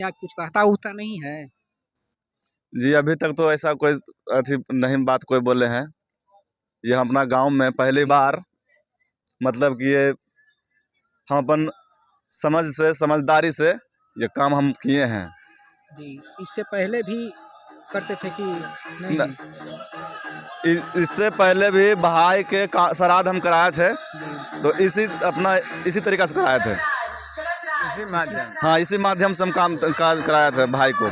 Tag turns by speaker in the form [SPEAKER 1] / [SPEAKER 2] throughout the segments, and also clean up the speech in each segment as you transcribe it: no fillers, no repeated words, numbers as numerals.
[SPEAKER 1] क्या कुछ कहता उता नहीं है?
[SPEAKER 2] जी अभी तक तो ऐसा कोई अथी नहीं बात कोई बोले हैं। ये हम अपना गांव में पहली बार मतलब कि ये हम अपन समझदारी से ये काम हम किए हैं।
[SPEAKER 1] जी, इससे पहले भी करते थे कि
[SPEAKER 2] न,
[SPEAKER 1] नहीं?
[SPEAKER 2] इससे पहले भी भाई के श्राद्ध हम कराए थे,
[SPEAKER 1] जी,
[SPEAKER 2] तो इसी तरीका से कराए थे। हाँ, इसी माध्यम से हम काम कराया था भाई को।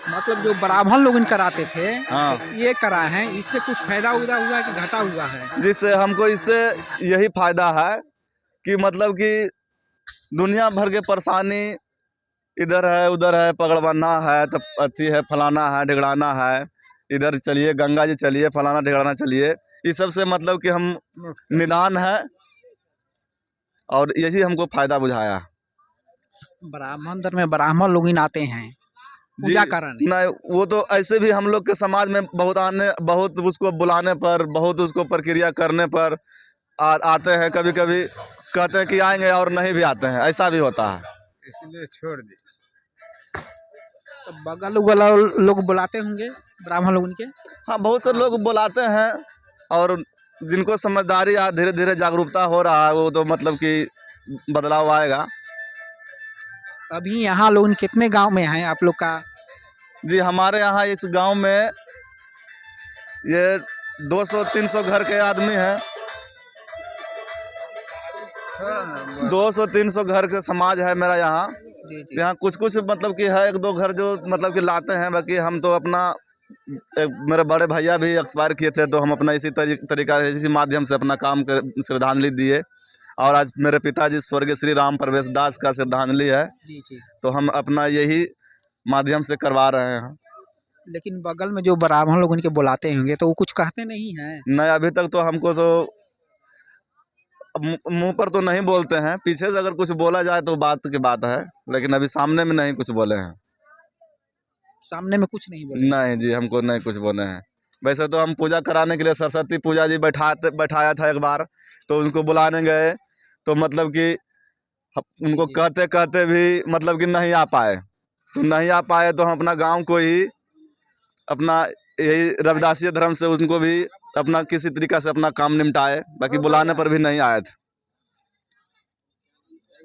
[SPEAKER 1] मतलब जो ब्राह्मण लोग कराते थे
[SPEAKER 2] हाँ।
[SPEAKER 1] तो ये कराए हैं, इससे कुछ फायदा उदा हुआ है कि घाटा हुआ है?
[SPEAKER 2] जिससे हमको इससे यही फायदा है कि मतलब कि दुनिया भर के परेशानी इधर है उधर है, पकड़वाना है तो अथी है, फलाना है, ढिगड़ाना है, इधर चलिए गंगा जी चलिए, फलाना ढिगड़ाना चलिए, इस सब से मतलब कि हम निदान है और यही हमको फायदा बुझाया।
[SPEAKER 1] ब्राह्मण धर्म में ब्राह्मण लोग आते हैं पूजा कराने।
[SPEAKER 2] नहीं, वो तो ऐसे भी हम लोग के समाज में बहुत उसको बुलाने पर, बहुत उसको प्रक्रिया करने पर आते हैं। कभी कभी कहते हैं कि आएंगे और नहीं भी आते हैं, ऐसा भी होता है,
[SPEAKER 3] इसलिए छोड़ दी।
[SPEAKER 1] तो बगल वाला लोग बुलाते होंगे ब्राह्मण लोग उनके?
[SPEAKER 2] हाँ, बहुत से लोग बुलाते हैं और जिनको समझदारी आ धीरे धीरे जागरूकता हो रहा है वो तो मतलब कि बदलाव आएगा।
[SPEAKER 1] अभी यहाँ लोग कितने गांव में हैं आप लोग का?
[SPEAKER 2] जी हमारे यहाँ इस गांव में ये 200-300 घर के आदमी हैं। 200-300 घर के समाज है मेरा यहाँ।
[SPEAKER 1] जी जी।
[SPEAKER 2] यहाँ कुछ मतलब कि है, एक दो घर जो मतलब कि लाते हैं, बाकी हम तो अपना मेरे बड़े भैया भी एक्सपायर किए थे तो हम अपना इसी तरीका से इसी माध्यम से अपना काम कर श्रद्धांजलि दिए। और आज मेरे पिताजी स्वर्गीय श्री राम प्रवेश दास का श्रद्धांजलि है,
[SPEAKER 1] जी जी।
[SPEAKER 2] तो हम अपना यही माध्यम से करवा रहे हैं।
[SPEAKER 1] लेकिन बगल में जो ब्राह्मण लोग उनके बुलाते होंगे तो वो कुछ कहते नहीं हैं?
[SPEAKER 2] नहीं, अभी तक तो हमको तो मुंह पर तो नहीं बोलते हैं, पीछे से अगर कुछ बोला जाए तो बात की बात है, लेकिन अभी सामने में नहीं कुछ बोले हैं।
[SPEAKER 1] सामने में कुछ नहीं बोले?
[SPEAKER 2] नहीं जी, हमको नहीं कुछ बोले हैं। वैसे तो हम पूजा कराने के लिए सरस्वती पूजा जी बैठाया था एक बार, तो उनको बुलाने गए तो मतलब कि उनको कहते कहते भी मतलब कि नहीं आ पाए, तो हम अपना गांव को ही अपना यही रविदासीय धर्म से उनको भी अपना किसी तरीका से अपना काम निपटाए, बाकी बुलाने पर भी नहीं आए थे।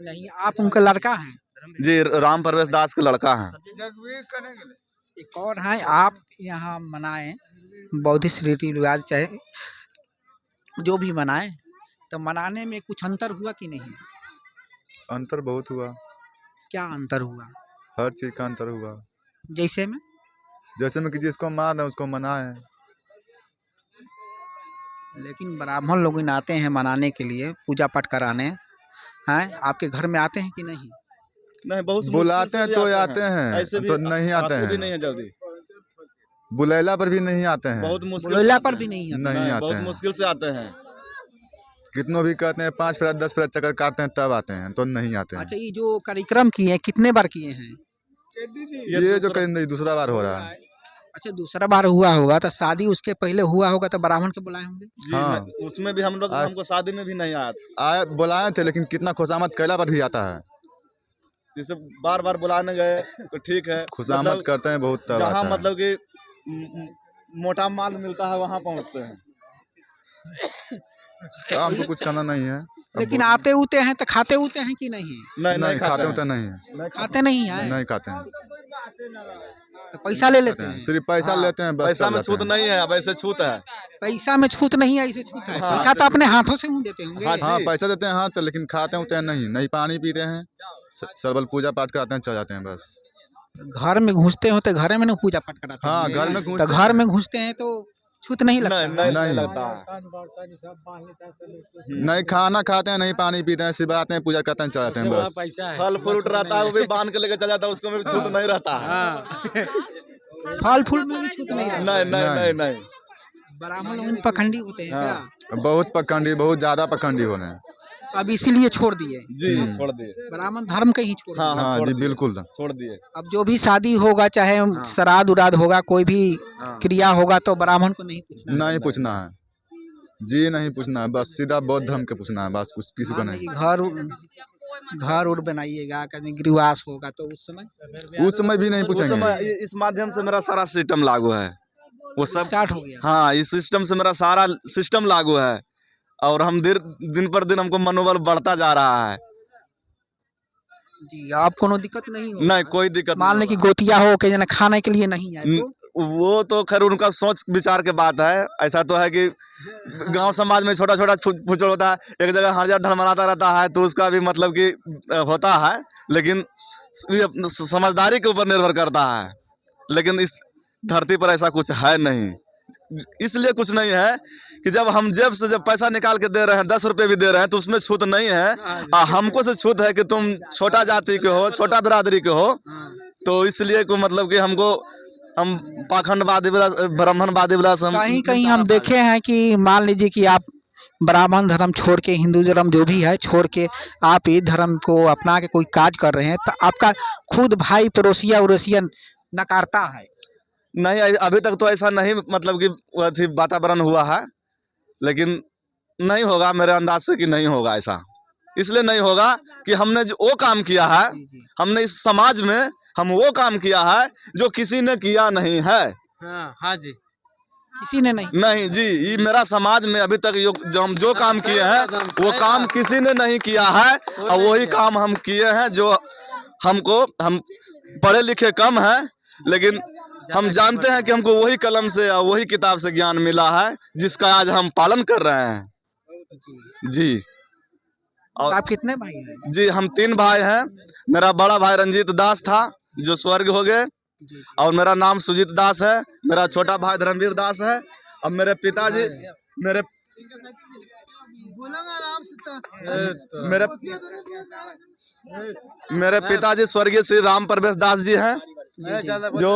[SPEAKER 1] नहीं, आप उनका लड़का हैं?
[SPEAKER 2] जी, राम प्रवेश दास के लड़का हैं।
[SPEAKER 1] एक और हैं, आप यहाँ मनाएं बौद्धिस्ट रीति रिवाज चाहे जो भी मनाएं, तो मनाने में कुछ अंतर हुआ कि नहीं?
[SPEAKER 4] अंतर बहुत हुआ।
[SPEAKER 1] क्या अंतर हुआ?
[SPEAKER 4] हर चीज का अंतर हुआ।
[SPEAKER 1] जैसे में
[SPEAKER 4] कि जिसको मान है उसको मनाए।
[SPEAKER 1] लेकिन ब्राह्मण लोग आते हैं मनाने के लिए, पूजा पाठ कराने हैं, आपके घर में आते हैं कि नहीं?
[SPEAKER 2] नहीं, बहुत
[SPEAKER 4] बुलाते हैं तो आते हैं, तो नहीं आते हैं।
[SPEAKER 2] नहीं है जल्दी।
[SPEAKER 4] बुलैला पर भी नहीं आते हैं।
[SPEAKER 2] बहुत मुश्किल
[SPEAKER 1] बुलैला पर भी नहीं आते?
[SPEAKER 4] नहीं आते
[SPEAKER 2] बहुत
[SPEAKER 4] हैं।
[SPEAKER 2] मुश्किल से आते हैं।
[SPEAKER 4] कितनों भी कहते हैं 5 फेरा 10 फेरा चक्कर काटते हैं तब आते हैं, तो नहीं आते हैं।
[SPEAKER 1] अच्छा, ये जो कार्यक्रम किए कितने बार किए हैं?
[SPEAKER 4] ये जो कहीं दूसरा बार हो रहा है।
[SPEAKER 1] अच्छा, दूसरा बार हुआ होगा तो शादी उसके पहले हुआ होगा तो ब्राह्मण के बुलाए होंगे?
[SPEAKER 4] हाँ,
[SPEAKER 2] उसमें भी हमको शादी में भी नहीं
[SPEAKER 4] आए बुलाए थे, लेकिन कितना खुशामद कैला पर भी आता है।
[SPEAKER 2] जैसे बार बार बुलाने गए तो ठीक है,
[SPEAKER 4] खुशामद
[SPEAKER 2] मतलब
[SPEAKER 4] करते हैं बहुत, तब
[SPEAKER 2] जहाँ
[SPEAKER 4] आता है।
[SPEAKER 2] मतलब कि मोटा माल मिलता है वहाँ पहुँचते हैं।
[SPEAKER 4] हमको कुछ करना नहीं है।
[SPEAKER 1] लेकिन आते उते हैं तो खाते उते हैं कि नहीं?
[SPEAKER 4] नहीं खाते होते नहीं है।
[SPEAKER 1] खाते नहीं है?
[SPEAKER 4] नहीं खाते हैं।
[SPEAKER 1] तो पैसा ले लेते हैं?
[SPEAKER 4] सिर्फ पैसा लेते हैं बस।
[SPEAKER 2] पैसा में छूट नहीं है, अब ऐसे छूट है।
[SPEAKER 1] पैसा में छूट नहीं है, ऐसे छूट है?
[SPEAKER 2] हाँ,
[SPEAKER 1] पैसा तो अपने हाथों से ही देते होंगे।
[SPEAKER 4] हाँ, पैसा देते हैं हाथ से, लेकिन खाते होते हैं नहीं पानी पीते हैं, सरबल पूजा पाठ कराते हैं, चल जाते हैं बस।
[SPEAKER 1] घर में घुसते हो तो घर में ना पूजा पाठ कराते हैं?
[SPEAKER 4] हाँ, घर में
[SPEAKER 1] तो घर में घुसते हैं तो छूत नहीं लगता?
[SPEAKER 2] नहीं लगता है।
[SPEAKER 4] नहीं खाना खाते हैं, नहीं पानी पीते हैं, सिर्फ आते हैं पूजा करते हैं, चल जाते हैं बस।
[SPEAKER 2] फल फ्रूट रहता है वो भी बांध के लेके चला जाता है, उसको में छूट नहीं रहता है।
[SPEAKER 1] फल फूल में भी छूट नहीं रहता?
[SPEAKER 2] नहीं।
[SPEAKER 1] ब्राह्मण लोग पखंडी होते हैं क्या?
[SPEAKER 4] बहुत पखंडी, बहुत ज्यादा पखंडी होने हैं।
[SPEAKER 1] अब इसीलिए छोड़ दिए?
[SPEAKER 2] जी, छोड़ दिए।
[SPEAKER 1] ब्राह्मण धर्म के ही छोड़ दिए?
[SPEAKER 4] हाँ जी, बिल्कुल
[SPEAKER 2] छोड़ दिए।
[SPEAKER 1] अब जो भी शादी होगा, चाहे श्राद्ध उराद होगा, कोई भी क्रिया होगा तो ब्राह्मण को नहीं पूछना?
[SPEAKER 4] नहीं पूछना है जी, नहीं पूछना है, बस सीधा बौद्ध धर्म के पूछना है, बस कुछ किसी को नहीं।
[SPEAKER 1] घर घर उड़ बनाइएगा, कहीं गृहवास होगा तो उस समय
[SPEAKER 4] भी नहीं
[SPEAKER 2] उस
[SPEAKER 4] पूछेंगे।
[SPEAKER 2] समय इस माध्यम से मेरा सारा सिस्टम लागू है, वो सब
[SPEAKER 1] स्टार्ट हो गया।
[SPEAKER 2] हाँ, इस सिस्टम से मेरा सारा सिस्टम लागू है और हम दिन पर दिन हमको मनोबल बढ़ता जा रहा है।
[SPEAKER 1] जी, आप कोनो दिक्कत नहीं हो?
[SPEAKER 2] नहीं, कोई दिक्कत
[SPEAKER 1] मान लें कि गोतिया हो के जना खाने के लिए नहीं आए तो
[SPEAKER 2] वो तो खैर उनका सोच विचार के बात है। ऐसा तो है कि गांव समाज में छोटा छोटा फुचड़ होता है, एक जगह हर जगह ढलमलाता रहता है, तो उसका भी मतलब कि होता है, लेकिन ये समझदारी के ऊपर निर्भर करता है। लेकिन इस धरती पर ऐसा कुछ है नहीं, इसलिए कुछ नहीं है कि जब हम जेब से जब पैसा निकाल के दे रहे हैं, 10 रुपये भी दे रहे हैं, तो उसमें छूत नहीं है। हमको से छूत है कि तुम छोटा जाति के हो, छोटा बिरादरी के हो, तो इसलिए को मतलब कि हमको हम पाखंडवादी ब्राह्मणवादी
[SPEAKER 1] कहीं कहीं हम देखे हैं कि मान लीजिए कि आप ब्राह्मण धर्म छोड़ के हिंदू धर्म जो भी है छोड़ के आप ये धर्म को अपना के कोई काज कर रहे हैं, तो आपका खुद भाई पड़ोसिया उड़ोसिया नकारता है।
[SPEAKER 2] नहीं, अभी तक तो ऐसा नहीं मतलब कि वातावरण हुआ है, लेकिन नहीं होगा मेरे अंदाज से कि नहीं होगा ऐसा। इसलिए नहीं होगा कि हमने जो वो काम किया है, हमने इस समाज में हम वो काम किया है जो किसी ने किया नहीं है।
[SPEAKER 3] हाँ जी,
[SPEAKER 1] किसी ने
[SPEAKER 2] नहीं जी, ये मेरा समाज में अभी तक जो हम जो काम किए हैं वो काम किसी ने नहीं किया है, और वही काम हम किए हैं जो हम पढ़े लिखे कम हैं, लेकिन हम जानते हैं कि हमको वही कलम से और वही किताब से ज्ञान मिला है जिसका आज हम पालन कर रहे हैं जी। और
[SPEAKER 1] आप कितने भाई हैं?
[SPEAKER 2] जी, हम 3 भाई हैं। मेरा बड़ा भाई रंजीत दास था जो स्वर्ग हो गए, और मेरा नाम सुजीत दास है। मेरा छोटा भाई धर्मवीर दास है। अब मेरे पिताजी मेरे पिताजी स्वर्गीय श्री राम प्रवेश दास जी हैं, जो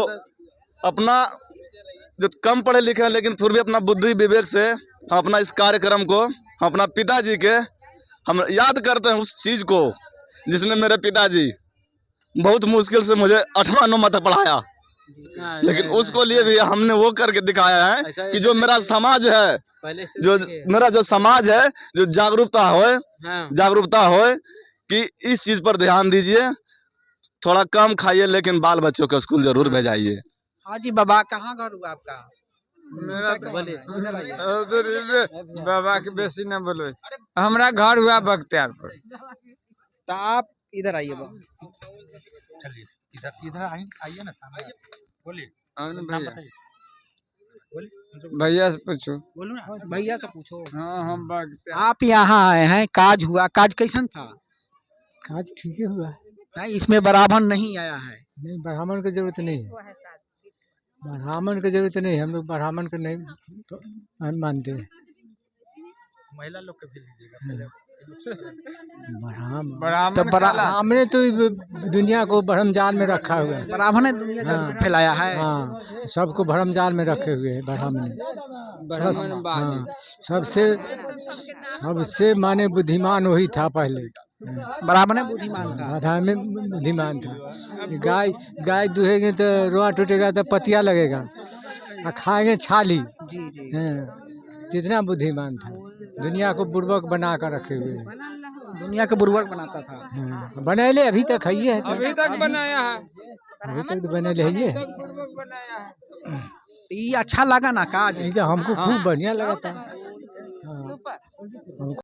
[SPEAKER 2] अपना जो कम पढ़े लिखे हैं लेकिन फिर भी अपना बुद्धि विवेक से हम अपना इस कार्यक्रम को हम अपना पिताजी के हम याद करते हैं, उस चीज़ को जिसने मेरे पिताजी बहुत मुश्किल से मुझे 8वां 9वां तक पढ़ाया, लेकिन उसको लिए भी हमने वो करके दिखाया है कि जो मेरा समाज है, जो मेरा जो समाज है, जो जागरूकता हो कि इस चीज़ पर ध्यान दीजिए, थोड़ा कम खाइए लेकिन बाल बच्चों को स्कूल जरूर भेजाइए।
[SPEAKER 1] हाँ जी बाबा, कहाँ घर हुआ आपका?
[SPEAKER 3] मेरा
[SPEAKER 1] इधर आइए।
[SPEAKER 3] बाबा के बेसी न बोलो, हमारा घर हुआ बख्तियारपुर।
[SPEAKER 1] तो आप इधर आइए बाबा।
[SPEAKER 5] चलिए इधर आइए ना, सामने बोलिए,
[SPEAKER 3] भैया से पूछो।
[SPEAKER 5] बोलो ना
[SPEAKER 1] भैया से पूछो।
[SPEAKER 3] हाँ, हम
[SPEAKER 1] आप यहाँ आए हैं, काज हुआ, काज कैसन था?
[SPEAKER 6] काज ठीक ही हुआ।
[SPEAKER 1] नहीं, इसमें ब्राह्मण नहीं आया है।
[SPEAKER 6] नहीं, ब्राह्मण की जरूरत नहीं है, ब्राह्मण की जरूरत नहीं, हम लोग ब्राह्मण को नहीं मानते हैं।
[SPEAKER 5] महिला लोग के भी लीजिएगा
[SPEAKER 6] ब्राह्मण तो दुनिया को भ्रम जाल में रखा हुआ है।
[SPEAKER 1] ब्राह्मण ने दुनिया जाल फैलाया है।
[SPEAKER 6] हाँ, सबको भ्रम जाल में रखे हुए हैं ब्राह्मण। हाँ, सबसे माने बुद्धिमान वही था पहले।
[SPEAKER 1] ब्राह्मण बुद्धिमान था।
[SPEAKER 6] ब्राह्मण बुद्धिमान था। गाय दुहेंगे तो रोआ टूटेगा तो पतिया लगेगा, और खाएंगे छाली।
[SPEAKER 1] जी जी।
[SPEAKER 6] जितना बुद्धिमान था, दुनिया को बुर्बक बना कर रखे हुए हैं।
[SPEAKER 1] दुनिया के बुर्बक बनाता था।
[SPEAKER 6] बनैले अभी तक है,
[SPEAKER 3] अभी तक बनाया है,
[SPEAKER 6] अभी तक तो बनैले है।
[SPEAKER 1] ये अच्छा लगा ना काज?
[SPEAKER 6] हमको खूब बढ़िया लगा था।